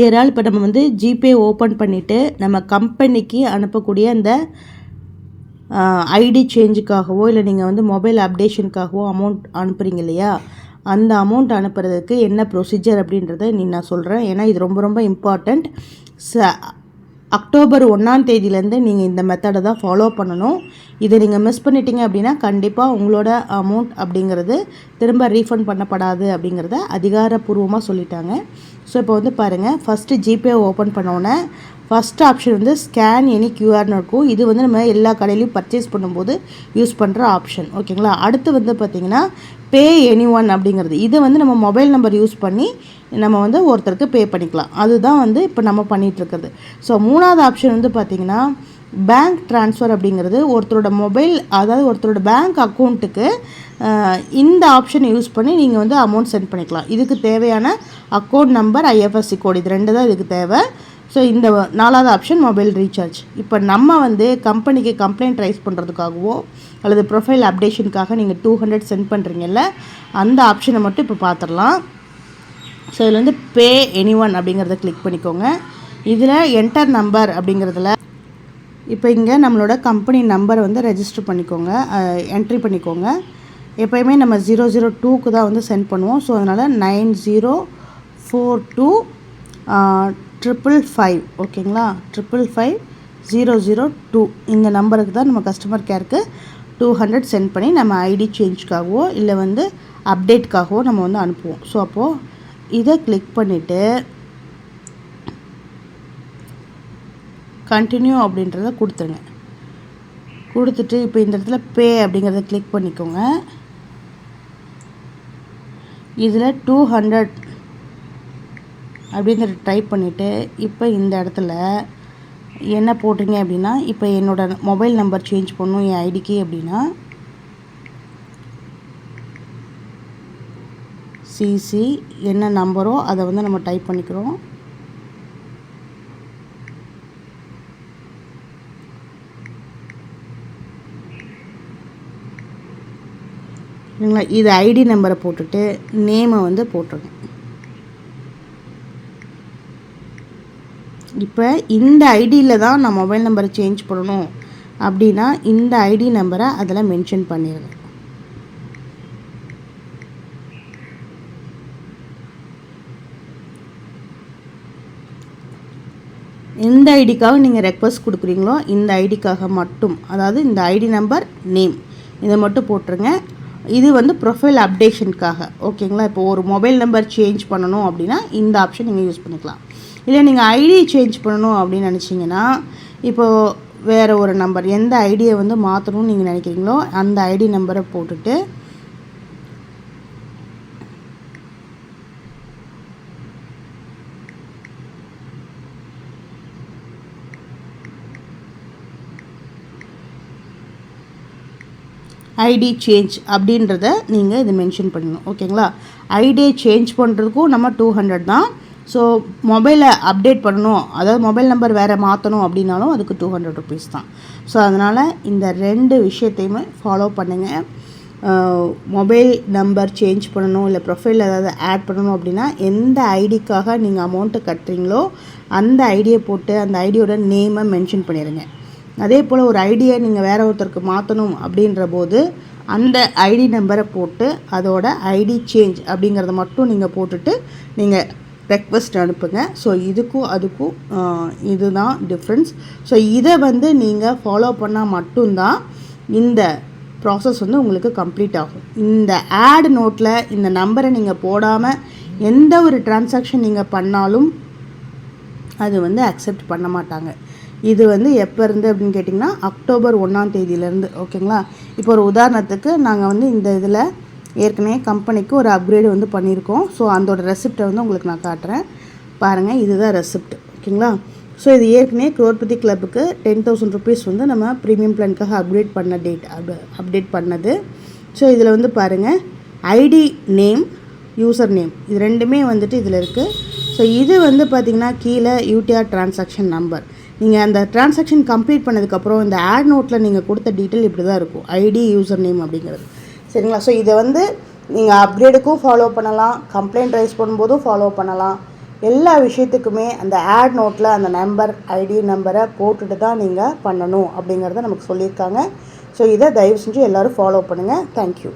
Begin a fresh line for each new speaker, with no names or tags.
ஏறால் இப்போ நம்ம வந்து ஜிபே ஓப்பன் பண்ணிவிட்டு நம்ம கம்பெனிக்கு அனுப்பக்கூடிய அந்த ஐடி சேஞ்சுக்காகவோ இல்லை நீங்கள் வந்து மொபைல் அப்டேஷனுக்காகவோ அமௌண்ட் அனுப்புகிறீங்க இல்லையா, அந்த அமௌண்ட் அனுப்புறதுக்கு என்ன ப்ரொசீஜர் அப்படின்றத நான் சொல்கிறேன். ஏன்னா இது ரொம்ப ரொம்ப இம்பார்ட்டண்ட். அக்டோபர் 1ஆம் தேதியிலேருந்து நீங்கள் இந்த மெத்தடை தான் ஃபாலோ பண்ணணும். இதை நீங்கள் மிஸ் பண்ணிட்டீங்க அப்படின்னா கண்டிப்பாக உங்களோட அமௌண்ட் அப்படிங்கிறது திரும்ப ரீஃபண்ட் பண்ணப்படாது அப்படிங்கிறத அதிகாரப்பூர்வமாக சொல்லிட்டாங்க. ஸோ இப்போ வந்து பாருங்கள், ஃபஸ்ட்டு ஜிபே ஓப்பன் பண்ணோன்னே ஃபஸ்ட் ஆப்ஷன் வந்து ஸ்கேன் எனி கியூஆர்னு இருக்கும். இது வந்து நம்ம எல்லா கடையிலையும் பர்ச்சேஸ் பண்ணும்போது யூஸ் பண்ணுற ஆப்ஷன், ஓகேங்களா. அடுத்து வந்து பார்த்திங்கன்னா பே எனி ஒன் அப்படிங்கிறது. இது வந்து நம்ம மொபைல் நம்பர் யூஸ் பண்ணி நம்ம வந்து ஒருத்தருக்கு பே பண்ணிக்கலாம். அதுதான் வந்து இப்போ நம்ம பண்ணிகிட்ருக்கிறது. ஸோ 3வது ஆப்ஷன் வந்து பார்த்திங்கன்னா பேங்க் ட்ரான்ஸ்ஃபர் அப்படிங்கிறது. ஒருத்தரோட மொபைல், அதாவது ஒருத்தரோட பேங்க் அக்கௌண்ட்டுக்கு இந்த ஆப்ஷனை யூஸ் பண்ணி நீங்கள் வந்து அமௌண்ட் சென்ட் பண்ணிக்கலாம். இதுக்கு தேவையான அக்கௌண்ட் நம்பர், ஐஎஃப்எஸ்சி கோட், இது 2 தான் இதுக்கு தேவை. ஸோ இந்த 4வது ஆப்ஷன் மொபைல் ரீசார்ஜ். இப்போ நம்ம வந்து கம்பெனிக்கு கம்ப்ளைண்ட் ரைஸ் பண்ணுறதுக்காகவோ அல்லது ப்ரொஃபைல் அப்டேஷனுக்காக நீங்கள் 200 சென்ட் பண்ணுறீங்கல்ல, அந்த ஆப்ஷனை மட்டும் இப்போ பார்த்துடலாம். ஸோ இதில் வந்து பே எனி ஒன் அப்படிங்கிறத கிளிக் பண்ணிக்கோங்க. இதில் என்டர் நம்பர் அப்படிங்கிறதுல இப்போ இங்கே நம்மளோட கம்பெனி நம்பரை வந்து ரெஜிஸ்டர் பண்ணிக்கோங்க, என்ட்ரி பண்ணிக்கோங்க. எப்போயுமே நம்ம 002க்கு தான் வந்து சென்ட் பண்ணுவோம். ஸோ அதனால் 90425555, ஓகேங்களா. 555002 இந்த நம்பருக்கு தான் நம்ம கஸ்டமர் கேருக்கு 200 சென்ட் பண்ணி நம்ம ஐடி சேஞ்சுக்காகவோ இல்லை வந்து அப்டேட்காகவோ நம்ம வந்து அனுப்புவோம். ஸோ அப்போது இதை கிளிக் பண்ணிவிட்டு கண்டினியூ அப்படின்றத கொடுத்துருங்க. கொடுத்துட்டு இப்போ இந்த இடத்துல பே அப்படிங்கிறத கிளிக் பண்ணிக்கோங்க. இதில் 200 அப்படிங்கிறத டைப் பண்ணிவிட்டு இப்போ இந்த இடத்துல என்ன போடுறீங்க அப்படின்னா, இப்போ என்னோடய மொபைல் நம்பர் சேஞ்ச் பண்ணணும் என் ஐடிக்கு அப்படின்னா சிசி என்ன நம்பரோ அதை வந்து நம்ம டைப் பண்ணிக்கிறோம். இல்லைங்களா, இது ஐடி நம்பரை போட்டுட்டு நேமை வந்து போட்டுருங்க. இப்போ இந்த ஐடியில் தான் நான் மொபைல் நம்பரை சேஞ்ச் பண்ணணும் அப்படின்னா இந்த ஐடி நம்பரை அதில் மென்ஷன் பண்ணிடுங்க. எந்த ஐடிக்காக நீங்கள் ரெக்வஸ்ட் கொடுக்குறீங்களோ இந்த ஐடிக்காக மட்டும், அதாவது இந்த ஐடி நம்பர், நேம், இதை மட்டும் போட்டுருங்க. இது வந்து ப்ரொஃபைல் அப்டேஷனுக்காக, ஓகேங்களா. இப்போ ஒரு மொபைல் நம்பர் சேஞ்ச் பண்ணணும் அப்படின்னா இந்த ஆப்ஷன் நீங்கள் யூஸ் பண்ணிக்கலாம். இல்லை நீங்கள் ஐடி சேஞ்ச் பண்ணணும் அப்படின்னு நினச்சிங்கன்னா இப்போது வேறு ஒரு நம்பர், எந்த ஐடியை வந்து மாற்றணும்னு நீங்கள் நினைக்கிறீங்களோ அந்த ஐடி நம்பரை போட்டுட்டு ஐடி சேஞ்ச் அப்படின்றத நீங்கள் இது மென்ஷன் பண்ணணும், ஓகேங்களா. ஐடி சேஞ்ச் பண்ணுறதுக்கும் நம்ம 200 தான். ஸோ மொபைலை அப்டேட் பண்ணணும், அதாவது மொபைல் நம்பர் வேறு மாற்றணும் அப்படின்னாலும் அதுக்கு 200 ருபீஸ் தான். ஸோ அதனால் இந்த 2 விஷயத்தையுமே ஃபாலோ பண்ணுங்கள். மொபைல் நம்பர் சேஞ்ச் பண்ணணும் இல்லை ப்ரொஃபைல் ஏதாவது ஆட் பண்ணணும் அப்படின்னா எந்த ஐடிக்காக நீங்கள் அமௌண்ட்டு கட்டுறீங்களோ அந்த ஐடியை போட்டு அந்த ஐடியோட நேமை மென்ஷன் பண்ணிடுங்க. அதே போல் ஒரு ஐடியை நீங்கள் வேறு ஒருத்தருக்கு மாற்றணும் அப்படின்ற போது அந்த ஐடி நம்பரை போட்டு அதோட ஐடி சேஞ்ச் அப்படிங்கிறத மட்டும் நீங்கள் போட்டுட்டு நீங்கள் ரெக்வஸ்ட் அனுப்புங்க. ஸோ இதுக்கும் அதுக்கும் இதுதான் டிஃப்ரென்ஸ். ஸோ இதை வந்து நீங்கள் ஃபாலோ பண்ணால் மட்டும்தான் இந்த ப்ராசஸ் வந்து உங்களுக்கு கம்ப்ளீட் ஆகும். இந்த ஆட் நோட்டில் இந்த நம்பரை நீங்கள் போடாமல் எந்த ஒரு டிரான்சாக்ஷன் நீங்கள் பண்ணாலும் அது வந்து அக்செப்ட் பண்ண மாட்டாங்க. இது வந்து எப்போ இருந்து அப்படின்னு கேட்டிங்கன்னா அக்டோபர் 1ஆம் தேதியிலேருந்து, ஓகேங்களா. இப்போ ஒரு உதாரணத்துக்கு நாங்கள் வந்து இந்த இதில் ஏற்கனவே கம்பெனிக்கு ஒரு அப்கிரேடு வந்து பண்ணியிருக்கோம். ஸோ அதோட ரெசிப்டை வந்து உங்களுக்கு நான் காட்டுறேன் பாருங்கள். இதுதான் ரெசிப்ட், ஓகேங்களா. ஸோ இது ஏற்கனவே குரோர்பதி கிளப்புக்கு 10,000 ருபீஸ் வந்து நம்ம ப்ரீமியம் பிளானுக்காக அப்கிரேட் பண்ண அப்டேட் பண்ணது. ஸோ இதில் வந்து பாருங்கள் ஐடி நேம், யூசர் நேம், இது ரெண்டுமே வந்துட்டு இதில் இருக்குது. ஸோ இது வந்து பார்த்திங்கன்னா கீழே யூடிஆர் டிரான்சாக்ஷன் நம்பர். நீங்கள் அந்த டிரான்சாக்ஷன் கம்ப்ளீட் பண்ணதுக்கப்புறம் இந்த ஆட் நோட்டில் நீங்கள் கொடுத்த டீட்டெயில் இப்படி தான் இருக்கும், ஐடி யூசர் நேம் அப்படிங்கிறது, சரிங்களா. ஸோ இதை வந்து நீங்கள் அப்கிரேடுக்கும் ஃபாலோ பண்ணலாம், கம்ப்ளைண்ட் ரைஸ் பண்ணும்போதும் ஃபாலோ பண்ணலாம், எல்லா விஷயத்துக்குமே அந்த ஆட் நோட்டில் அந்த நம்பர் ஐடி நம்பரை போட்டுட்டு தான் நீங்கள் பண்ணணும் அப்படிங்கிறத நமக்கு சொல்லியிருக்காங்க. ஸோ இதை தயவு செஞ்சு எல்லோரும் ஃபாலோ பண்ணுங்கள். தேங்க்யூ.